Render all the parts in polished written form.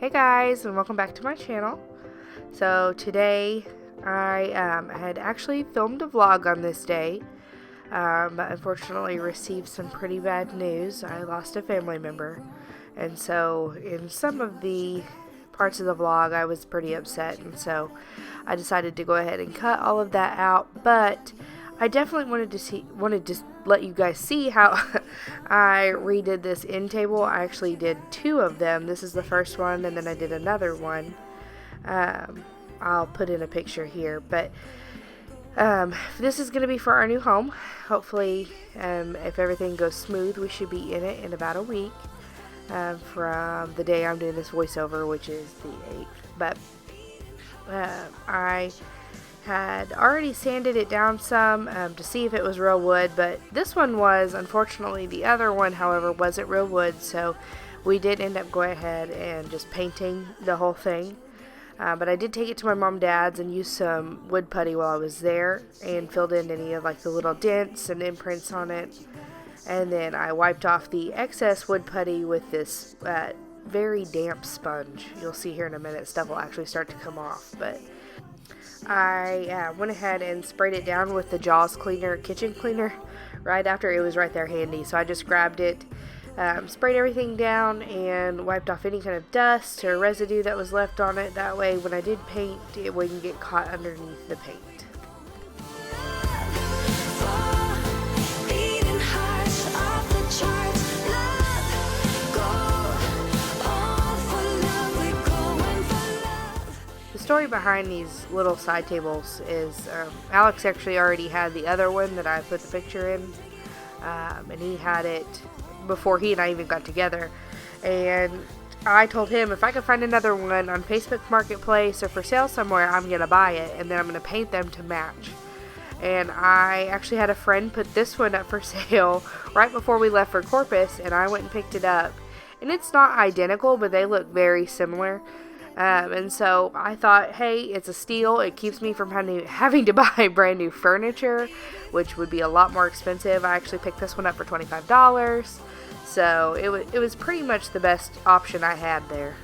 Hey guys, and welcome back to my channel. So today I had actually filmed a vlog on this day, but unfortunately received some pretty bad news. I lost a family member, and so in some of the parts of the vlog I was pretty upset, and so I decided to go ahead and cut all of that out. But I definitely wanted to let you guys see how I redid this end table. I actually did two of them. This is the first one, and then I did another one. I'll put in a picture here, but this is going to be for our new home. Hopefully, if everything goes smooth, we should be in it in about a week from the day I'm doing this voiceover, which is the 8th. But I had already sanded it down some to see if it was real wood, but this one was. Unfortunately, the other one, however, wasn't real wood, so we did end up going ahead and just painting the whole thing. But I did take it to my mom and dad's and used some wood putty while I was there and filled in any of like the little dents and imprints on it. And then I wiped off the excess wood putty with this very damp sponge. You'll see here in a minute, stuff will actually start to come off, but I went ahead and sprayed it down with the Jaws cleaner, kitchen cleaner, right after. It was right there handy. So I just grabbed it, sprayed everything down, and wiped off any kind of dust or residue that was left on it. That way, when I did paint, it wouldn't get caught underneath the paint. The story behind these little side tables is Alex actually already had the other one that I put the picture in, and he had it before he and I even got together, and I told him if I could find another one on Facebook Marketplace or for sale somewhere, I'm going to buy it, and then I'm going to paint them to match. And I actually had a friend put this one up for sale right before we left for Corpus, and I went and picked it up, and it's not identical, but they look very similar. And so I thought, hey, it's a steal. It keeps me from having to buy brand new furniture, which would be a lot more expensive. I actually picked this one up for $25. So it was pretty much the best option I had there.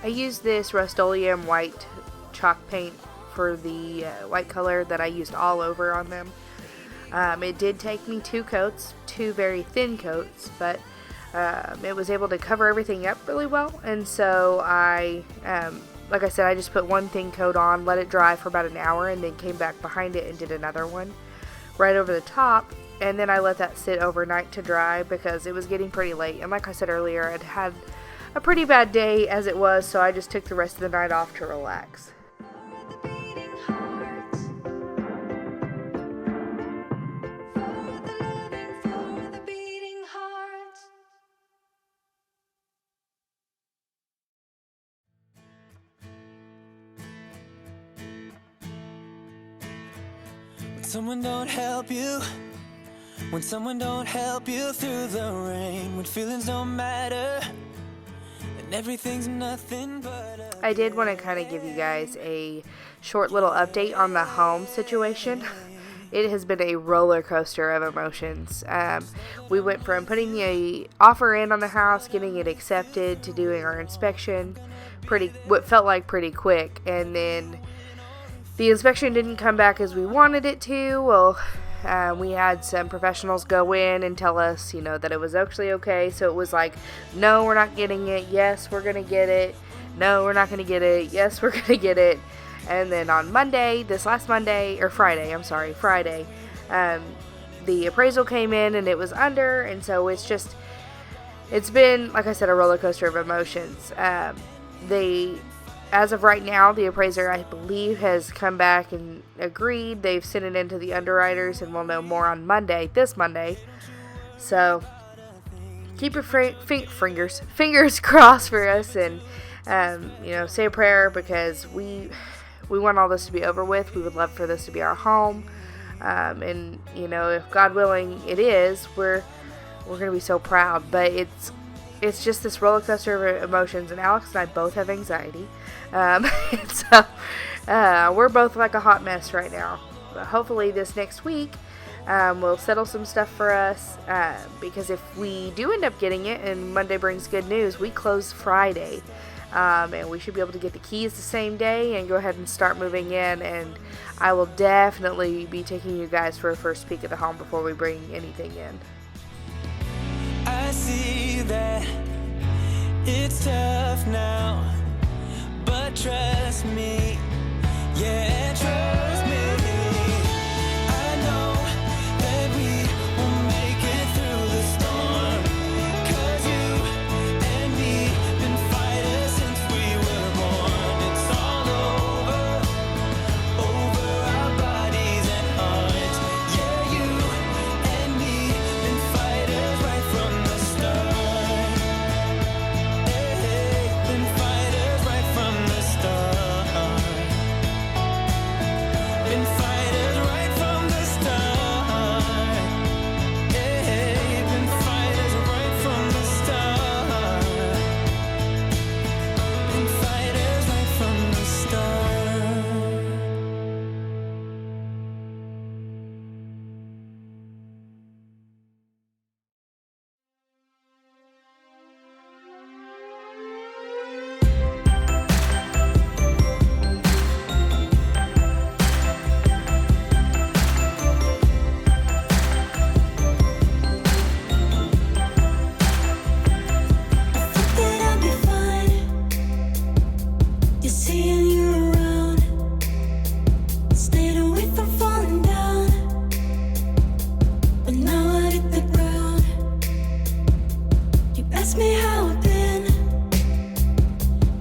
I used this Rust-Oleum white chalk paint for the white color that I used all over on them. It did take me two very thin coats, but it was able to cover everything up really well, and so like I said, I just put one thin coat on, let it dry for about an hour, and then came back behind it and did another one right over the top, and then I let that sit overnight to dry because it was getting pretty late, and like I said earlier, I'd had a pretty bad day as it was, so I just took the rest of the night off to relax. Someone don't help you, when someone don't help you through the rain, when feelings don't matter and everything's nothing but I did want to kind of give you guys a short little update on the home situation. It has been a roller coaster of emotions. We went from putting the offer in on the house, getting it accepted, to doing our inspection what felt like pretty quick, and then the inspection didn't come back as we wanted it to. Well, we had some professionals go in and tell us, that it was actually okay. So it was like, no, we're not getting it. Yes, we're going to get it. No, we're not going to get it. Yes, we're going to get it. And then on Friday, the appraisal came in and it was under. And so it's been, like I said, a roller coaster of emotions. As of right now, the appraiser, I believe, has come back and agreed. They've sent it into the underwriters, and we'll know more on this Monday. So keep your fingers crossed for us, and say a prayer, because we want all this to be over with. We would love for this to be our home, and if God willing it is, we're gonna be so proud. But it's just this roller coaster of emotions, and Alex and I both have anxiety. So we're both like a hot mess right now. But hopefully this next week will settle some stuff for us, because if we do end up getting it and Monday brings good news, we close Friday. And we should be able to get the keys the same day and go ahead and start moving in, and I will definitely be taking you guys for a first peek at the home before we bring anything in. I see that it's tough now, but trust me, yeah, trust me. I know that we will make it through the storm, 'cause you and me been fighters since we were born. It's all over our bodies and hearts. Yeah, you and me been fighters right from the start. Hey, been fighters right from the start. Been fighters right from the start. Hey, been fighters right from the start. Been fighters right from the start. That I'll be fine. You're seeing you around. Stayed away from falling down, but now I hit the ground. You ask me how I've been.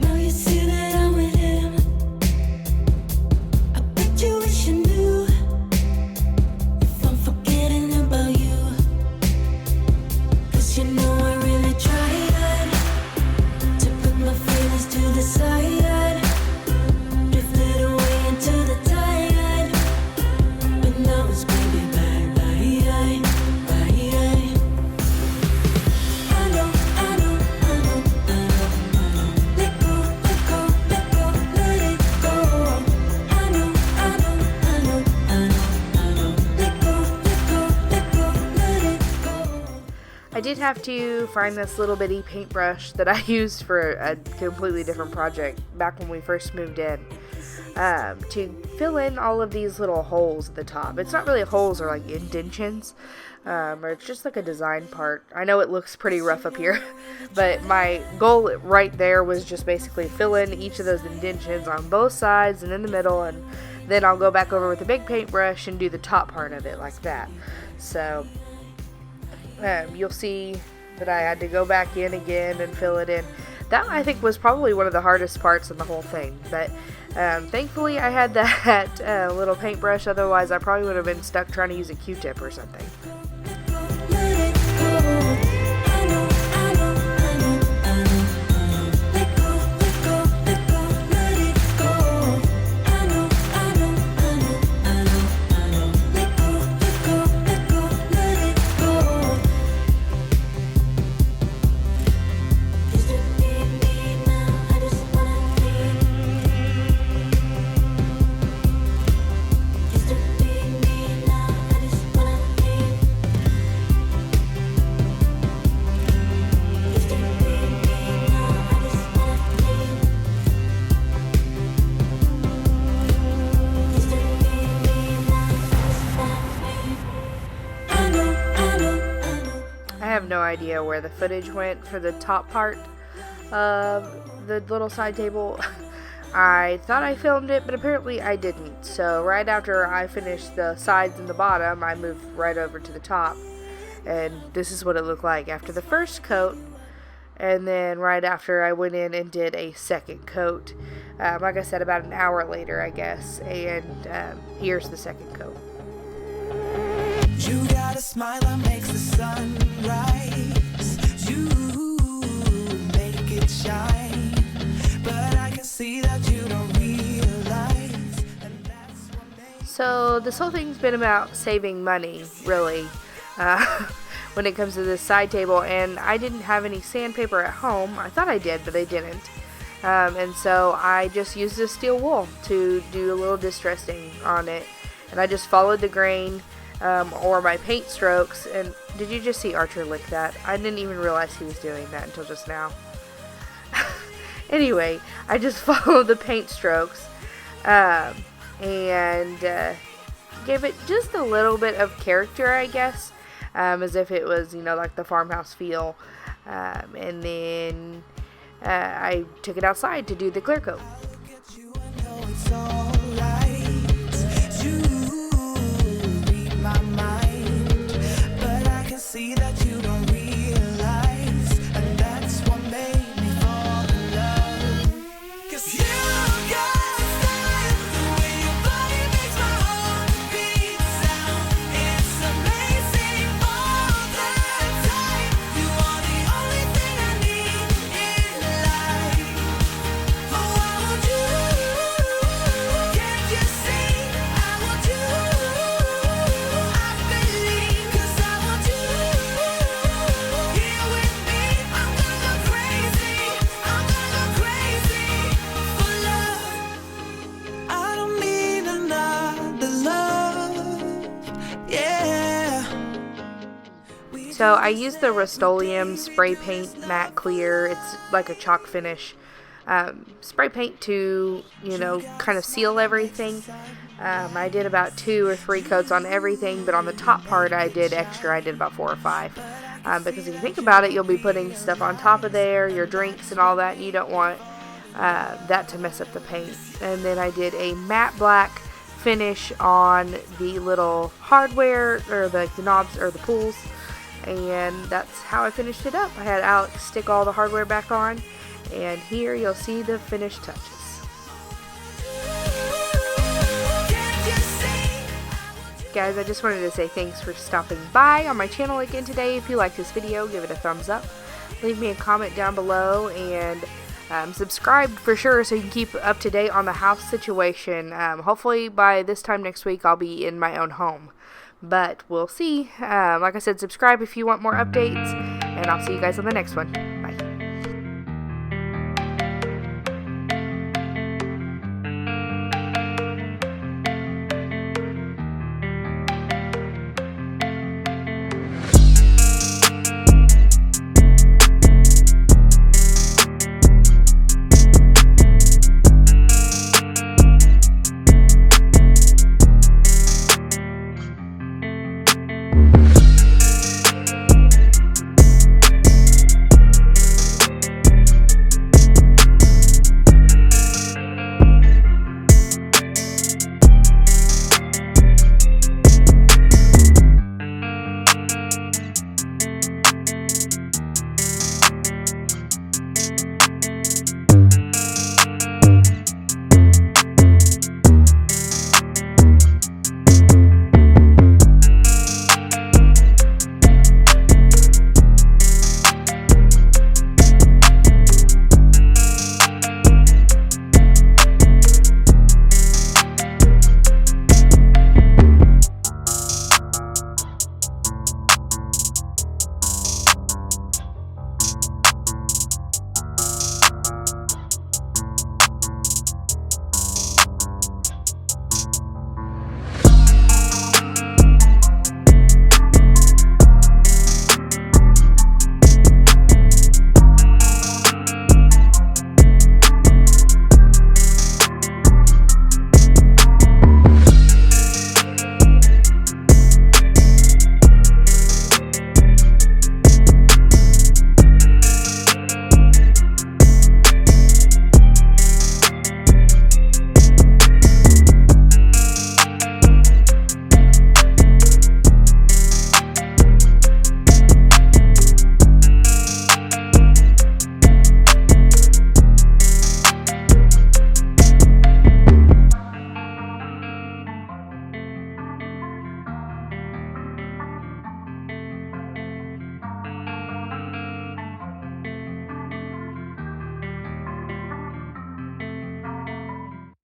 Now you see that I'm with him. I bet you wish you knew if I'm forgetting about you. 'Cause you know I really tried to put my feelings to the side, drifted away into the tide, but now it's baby bye bye. I know, I know, I know, I know, I know. Let go, let go, let go, let it go. I know, I know, I know, I know, I know. Let go, let go, let go, let it go. I did have to find this little bitty paintbrush that I used for a completely different project back when we first moved in, to fill in all of these little holes at the top. It's not really holes, or like indentions, or it's just like a design part. I know it looks pretty rough up here, but my goal right there was just basically fill in each of those indentions on both sides and in the middle, and then I'll go back over with a big paintbrush and do the top part of it like that. So you'll see that I had to go back in again and fill it in. That, I think, was probably one of the hardest parts in the whole thing, but thankfully I had that little paintbrush. Otherwise I probably would have been stuck trying to use a Q-tip or something. Let it go. I know, I know, I know, I know, I know. Let go, let go, let go, let it go. I know, I know, I know, I know, I know. Let go, let go, let go, let it go. Used to be me, now I just wanna be. Used to be me, now I just wanna be. Used to be me, now I just wanna be. Used to be me, now I just wanna be. I know, I know, I know. I have no idea where the footage went for the top part of the little side table. I thought I filmed it, but apparently I didn't. So right after I finished the sides and the bottom, I moved right over to the top. And this is what it looked like after the first coat. And then right after, I went in and did a second coat. Like I said, about an hour later, I guess. And here's the second coat. You got a smile that makes the sun rise. You make it shine. But I can see that you don't realize. And that's what makes So this whole thing's been about saving money, really, when it comes to this side table. And I didn't have any sandpaper at home. I thought I did, but I didn't. And so I just used this steel wool to do a little distressing on it. And I just followed the grain or my paint strokes. And did you just see Archer lick that? I didn't even realize he was doing that until just now. Anyway, I just followed the paint strokes and gave it just a little bit of character, I guess, as if it was, like the farmhouse feel. And then I took it outside to do the clear coat. See that you don't realize, and that's what made me fall in love. 'Cause you got style, the way your body makes my heart beat sound. It's amazing all the time. You are the only thing I need in life. Oh, I want you. Can't you see? I want you. I believe, 'cause I want you. Here with me, I'm gonna go crazy. I'm gonna go crazy for love. I don't need another love. Yeah. So I used the Rust-Oleum spray paint matte clear. It's like a chalk finish spray paint to, kind of seal everything. I did about 2 or 3 coats on everything, but on the top part I did extra. I did about 4 or 5. Because if you think about it, you'll be putting stuff on top of there, your drinks and all that, and you don't want that to mess up the paint. And then I did a matte black finish on the little hardware, or the knobs, or the pulls, and that's how I finished it up. I had Alex stick all the hardware back on, and here you'll see the finished touches. Guys, I just wanted to say thanks for stopping by on my channel again today. If you liked this video, give it a thumbs up. Leave me a comment down below, and subscribe for sure so you can keep up to date on the house situation. Hopefully by this time next week I'll be in my own home, but we'll see. Like I said, subscribe if you want more updates, and I'll see you guys on the next one.